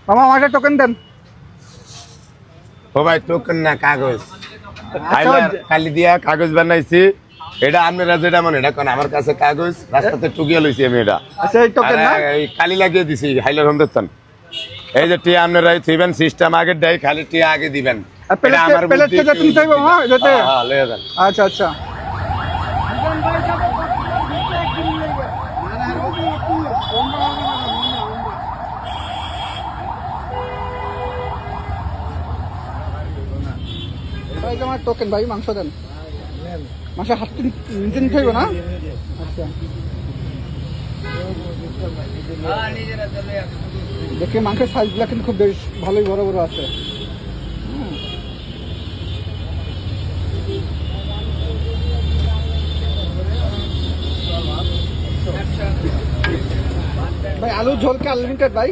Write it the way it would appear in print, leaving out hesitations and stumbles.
মামা আমাকে টোকেন দেন। ও ভাই টোকেন না কাগজ, আচ্ছা, খালি দিয়া কাগজ বানাইছি। এটা আপনারা যেটা মনে এটা কোন আমার কাছে কাগজ রাস্তাতে টুকিয়ে লইছি আমি এটা। আচ্ছা এই টোকেন না, এই খালি লাগিয়ে দিছি হাইলার হন্দেতন। এই যে টিয়া আপনারা দিবেন সিস্টেম আগে দেয়, খালি টিয়া আগে দিবেন। আর প্লেট থেকে তুলতে হইব মামা এটাতে? হ্যাঁ লয়ে যান। আচ্ছা আচ্ছা ভাই আমার টোকেন ভাই, মাংস দেন। মাংস হাত নিচে নিতে হইব না? আচ্ছা দেখি মাংসের সাইজগুলো কিন্তু খুব বেশ ভালোই বড় বড় আছে। ভাই আলু ঝোল কি আনলিমিটেড ভাই?